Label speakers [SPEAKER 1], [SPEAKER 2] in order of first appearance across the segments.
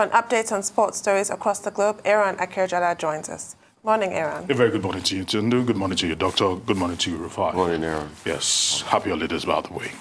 [SPEAKER 1] For an update on sports stories across the globe, Aaron Akirjada joins us. Morning, Aaron.
[SPEAKER 2] A very good morning to you, Tundu. Good morning to you, Doctor. Good morning to you, Rufai.
[SPEAKER 3] Morning, Aaron.
[SPEAKER 2] Yes. Happy holidays, by the way.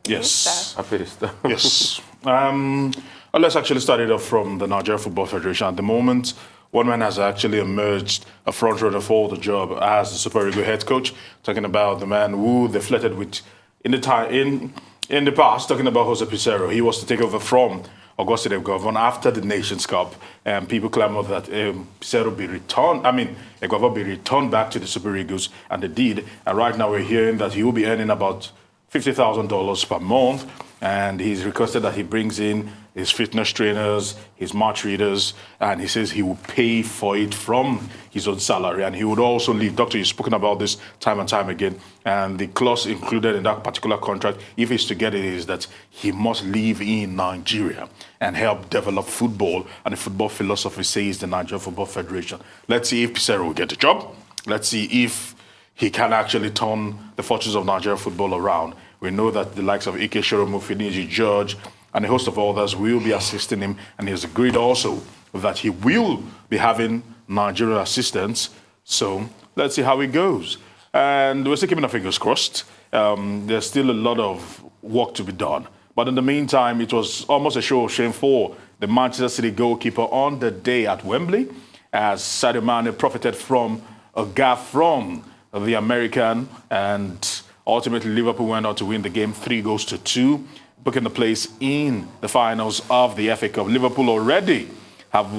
[SPEAKER 2] Yes.
[SPEAKER 3] Happy Easter.
[SPEAKER 2] Yes. Let's actually start it off from the Nigeria Football Federation. At the moment, one man has actually emerged a front runner for the job as the Super Eagles head coach. Talking about the man who they flirted with in the past. Talking about Jose Pizarro. He was to take over from Augusto de Govon after the Nations Cup, and people clamored that Pizarro be returned. Govon be returned back to the Super Eagles, and they did. And right now we're hearing that he will be earning about $50,000 per month, and he's requested that he brings in his fitness trainers, his match readers, and he says he will pay for it from his own salary, and he would also leave. Doctor, you've spoken about this time and time again, and the clause included in that particular contract, if he's to get it, is that he must live in Nigeria and help develop football, and the football philosophy says the Nigeria Football Federation. Let's see if Pizarro will get the job. Let's see if he can actually turn the fortunes of Nigeria football around. We know that the likes of Ike Shoromo, Finidi George, and a host of others will be assisting him, and he's agreed also that he will be having Nigerian assistants. So let's see how it goes. And we're still keeping our fingers crossed. There's still a lot of work to be done. But in the meantime, it was almost a show of shame for the Manchester City goalkeeper on the day at Wembley, as Sadio Mane profited from a gaffe from the American, and ultimately Liverpool went on to win the game 3-2, booking the place in the finals of the FA Cup. Liverpool already have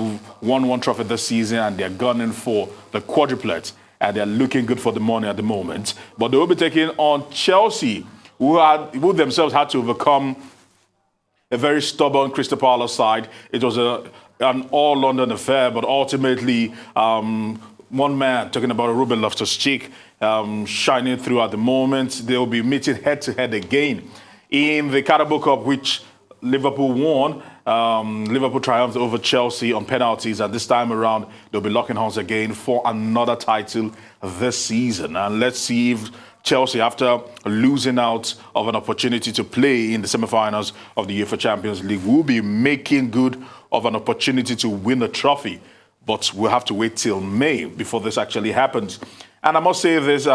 [SPEAKER 2] won one trophy this season, and they're gunning for the quadruplet, and they're looking good for the money at the moment. But they will be taking on Chelsea, who themselves had to overcome a very stubborn Crystal Palace side. It was an all-London affair, but ultimately one man, talking about Ruben Loftus-Cheek, shining through at the moment. They'll be meeting head-to-head again in the Carabao Cup, which Liverpool won. Liverpool triumphed over Chelsea on penalties, and this time around they'll be locking horns again for another title this season. And let's see if Chelsea, after losing out of an opportunity to play in the semi-finals of the UEFA Champions League, will be making good of an opportunity to win the trophy. But we'll have to wait till May before this actually happens. And I must say there's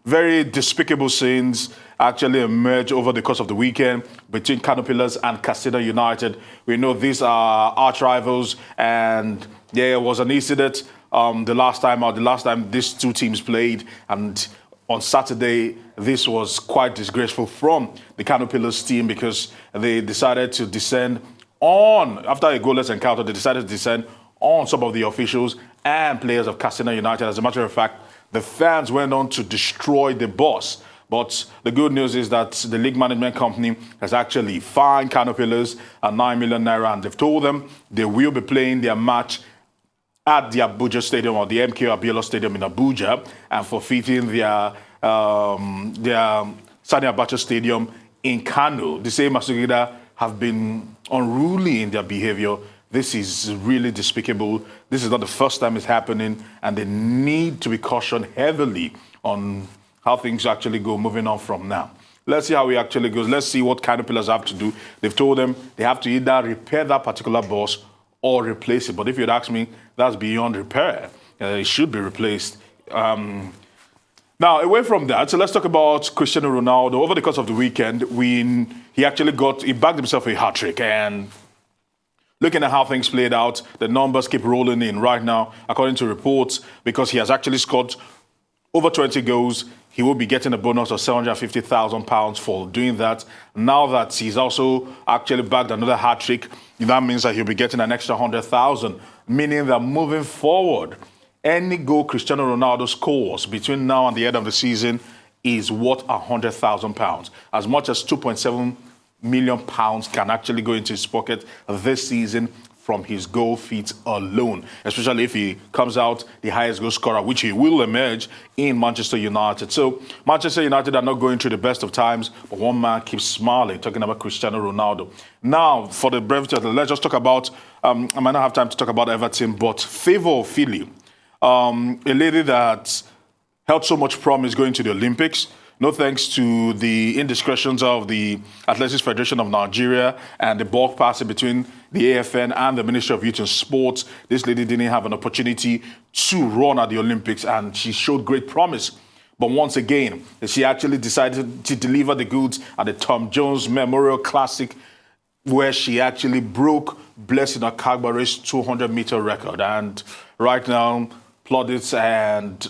[SPEAKER 2] very despicable scenes actually emerged over the course of the weekend between Kano Pillars and Katsina United. We know these are arch rivals, and there was an incident the last time these two teams played, and on Saturday, this was quite disgraceful from the Kano Pillars team, because they decided to descend on, after a goalless encounter, they decided to descend on some of the officials and players of Katsina United. As a matter of fact, the fans went on to destroy the bus. But the good news is that the league management company has actually fined Kano Pillars at 9 million naira, and they've told them they will be playing their match at the Abuja Stadium, or the MK Abiola Stadium in Abuja, and forfeiting their Sani Abacha Stadium in Kano. The same Masugida have been unruly in their behavior. This is really despicable. This is not the first time it's happening, and they need to be cautioned heavily on how things actually go moving on from now. Let's see how it actually goes. Let's see what Kano Pillars have to do. They've told them they have to either repair that particular bus or replace it. But if you'd ask me, that's beyond repair. It should be replaced. Now, away from that, so let's talk about Cristiano Ronaldo. Over the course of the weekend, he bagged himself a hat-trick, and looking at how things played out, the numbers keep rolling in right now, according to reports, because he has actually scored over 20 goals. He will be getting a bonus of £750,000 for doing that. Now that he's also actually bagged another hat-trick, that means that he'll be getting an extra 100,000, meaning that moving forward, any goal Cristiano Ronaldo scores between now and the end of the season is worth £100,000. As much as £2.7 million can actually go into his pocket this season from his goal feats alone, especially if he comes out the highest goal scorer, which he will emerge in Manchester United. So Manchester United are not going through the best of times, but one man keeps smiling, talking about Cristiano Ronaldo. Now, for the brevity, let's just talk about, I might not have time to talk about Everton, but Favour Philly, a lady that held so much promise going to the Olympics. no thanks to the indiscretions of the Athletics Federation of Nigeria and the bulk passing between the AFN and the Ministry of Youth and Sports, this lady didn't have an opportunity to run at the Olympics, and she showed great promise. But once again, she actually decided to deliver the goods at the Tom Jones Memorial Classic, where she actually broke Blessing Akagbare's 200-meter record. And right now, plaudits and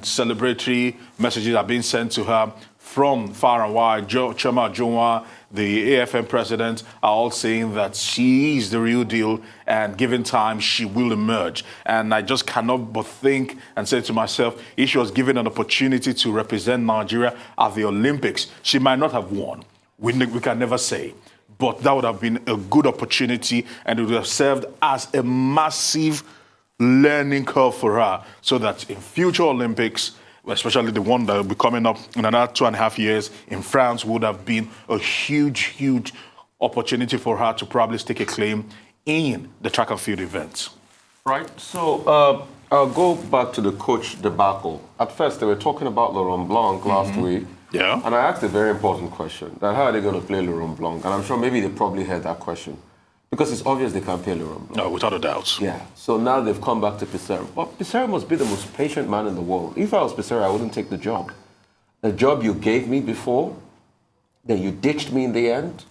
[SPEAKER 2] celebratory messages are being sent to her from far and wide. Chema Jonwa, the AFN president, are all saying that she is the real deal, and given time, she will emerge. And I just cannot but think and say to myself, if she was given an opportunity to represent Nigeria at the Olympics, she might not have won. We can never say. But that would have been a good opportunity, and it would have served as a massive learning curve for her, so that in future Olympics, especially the one that will be coming up in another 2.5 years in France, would have been a huge opportunity for her to probably stake a claim in the track and field events.
[SPEAKER 3] Right. So I'll go back to the coach debacle. At first, they were talking about Laurent Blanc last week.
[SPEAKER 2] Yeah.
[SPEAKER 3] And I asked a very important question, that how are they going to play Laurent Blanc? And I'm sure maybe they probably heard that question. Because it's obvious they can't play Laurent Blanc.
[SPEAKER 2] No, without a doubt.
[SPEAKER 3] Yeah. So now they've come back to Pissarro. But Pissarro must be the most patient man in the world. If I was Pissarro, I wouldn't take the job. The job you gave me before, then you ditched me in the end,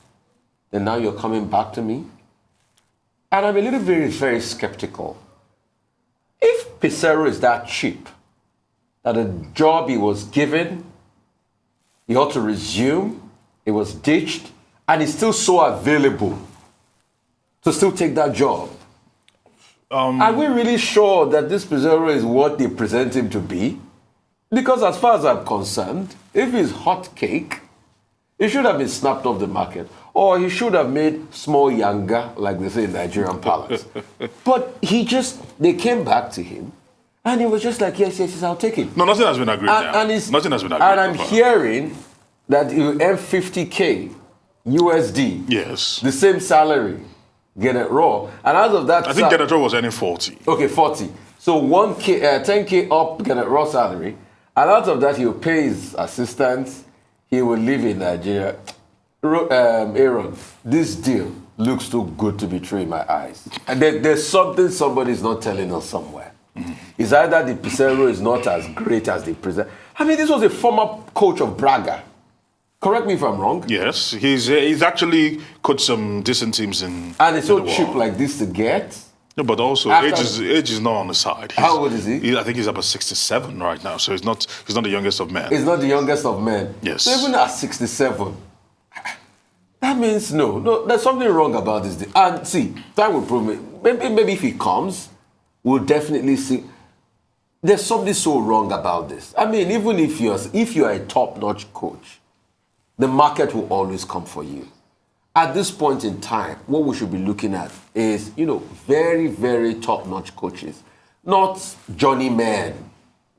[SPEAKER 3] then now you're coming back to me. And I'm a little very skeptical. If Pissarro is that cheap, that a job he was given, he ought to resume, it was ditched, and he's still so available to still take that job. Are we really sure that this Pissarro is what they present him to be? Because as far as I'm concerned, if he's hot cake, he should have been snapped off the market. Or he should have made small yanga, like they say in Nigerian parlance. But they came back to him, and he was just like, yes, I'll take it.
[SPEAKER 2] No, nothing has been agreed now. Nothing has been agreed.
[SPEAKER 3] And I'm hearing that he will earn 50K USD.
[SPEAKER 2] Yes.
[SPEAKER 3] The same salary. Get it raw. And out of that...
[SPEAKER 2] I think Get It Raw was earning 40.
[SPEAKER 3] Okay, 40. So 10K up Get It Raw salary. And out of that, he'll pay his assistants. He will live in Nigeria. Aaron, this deal looks too good to be true in my eyes. And there's something somebody's not telling us somewhere. It's either the Pissarro is not as great as they present. I mean, this was a former coach of Braga. Correct me if I'm wrong.
[SPEAKER 2] Yes, he's actually coached some decent teams in.
[SPEAKER 3] And it's so cheap like this to get.
[SPEAKER 2] No, but also age is not on the side.
[SPEAKER 3] How old is he?
[SPEAKER 2] I think he's about 67 right now, so he's not the youngest of men.
[SPEAKER 3] He's not the youngest of men.
[SPEAKER 2] Yes.
[SPEAKER 3] So even at 67, that means no, there's something wrong about this deal. And see, time will prove it. Maybe if he comes, we'll definitely see. There's something so wrong about this. I mean, even if you're a top-notch coach, the market will always come for you. At this point in time, what we should be looking at is, very top-notch coaches, not journeymen.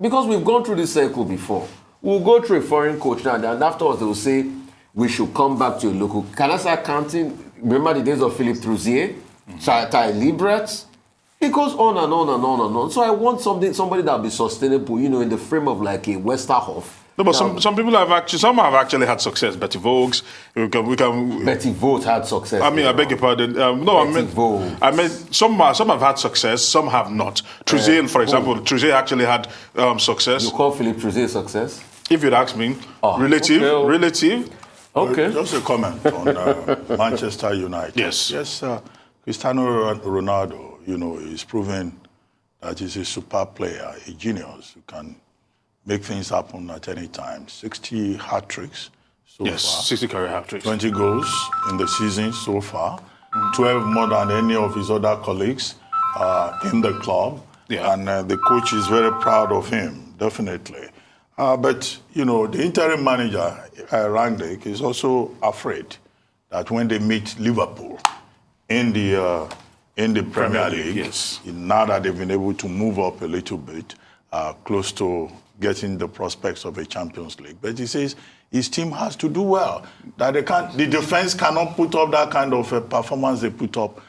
[SPEAKER 3] Because we've gone through this cycle before. We'll go through a foreign coach now, and afterwards they will say, we should come back to a local. Can I start counting? Remember the days of Philippe Trousier? Ty Libret? It goes on and on and on and on. So I want somebody that will be sustainable, in the frame of like a Westerhoff.
[SPEAKER 2] No, but some people have actually had success. Betty Vogues,
[SPEAKER 3] Betty Vogt had success.
[SPEAKER 2] I mean, I beg your pardon. I mean, some have had success, some have not. Trousier, for example, Trousier actually had success.
[SPEAKER 3] You call Philippe Trousier success?
[SPEAKER 2] If you'd ask me, relative.
[SPEAKER 3] Okay.
[SPEAKER 4] Just a comment on Manchester United.
[SPEAKER 2] Yes.
[SPEAKER 4] Yes, Cristiano Ronaldo, is proven that he's a super player, a genius who can make things happen at any time. 60 hat-tricks so far.
[SPEAKER 2] 60 career hat-tricks.
[SPEAKER 4] 20 goals in the season so far. 12 more than any of his other colleagues in the club.
[SPEAKER 2] Yeah.
[SPEAKER 4] And the coach is very proud of him, definitely. But, the interim manager, Rangnick, is also afraid that when they meet Liverpool in the Premier League,
[SPEAKER 2] yes.
[SPEAKER 4] Now that they've been able to move up a little bit, close to getting the prospects of a Champions League. But he says his team has to do well. That the defense cannot put up that kind of performance they put up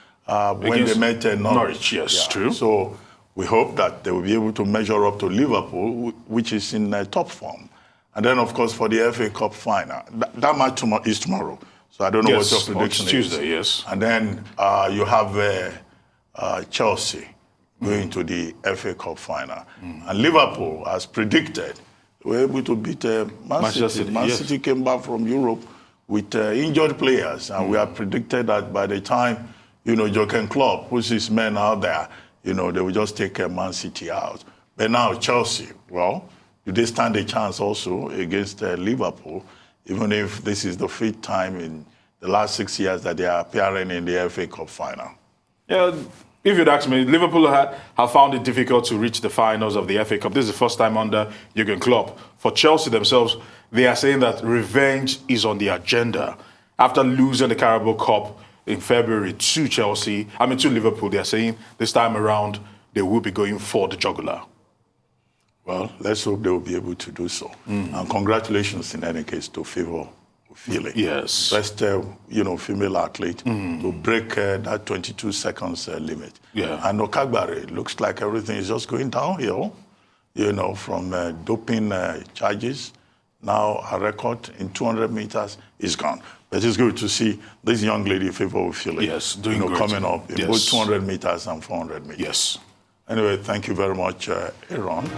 [SPEAKER 4] when they met Norwich.
[SPEAKER 2] Yes, true.
[SPEAKER 4] So we hope that they will be able to measure up to Liverpool, which is in top form. And then, of course, for the FA Cup final, that match is tomorrow. So I don't know what your prediction
[SPEAKER 2] is. Tuesday, yes.
[SPEAKER 4] And then you have Chelsea going to the FA Cup final. And Liverpool, as predicted, were able to beat Man City. Man City came back from Europe with injured players. And we have predicted that by the time, Jurgen Klopp puts his men out there, they will just take Man City out. But now Chelsea, well, do they stand a chance also against Liverpool, even if this is the 5th time in the last 6 years that they are appearing in the FA Cup final?
[SPEAKER 2] Yeah, if you'd ask me, Liverpool have found it difficult to reach the finals of the FA Cup. This is the first time under Jurgen Klopp. For Chelsea themselves, they are saying that revenge is on the agenda. After losing the Carabao Cup in February to Liverpool, they are saying this time around they will be going for the jugular.
[SPEAKER 4] Well, let's hope they will be able to do so. And congratulations in any case to Favour Ofili.
[SPEAKER 2] Yes.
[SPEAKER 4] Best, female athlete to break that 22 seconds limit.
[SPEAKER 2] Yeah.
[SPEAKER 4] And Okagbare, looks like everything is just going downhill, from doping charges. Now a record in 200 meters is gone. But it's good to see this young lady, Favour Ofili,
[SPEAKER 2] yes, doing great.
[SPEAKER 4] Coming up in both 200 meters and 400 meters.
[SPEAKER 2] Yes.
[SPEAKER 4] Anyway, thank you very much, Aaron.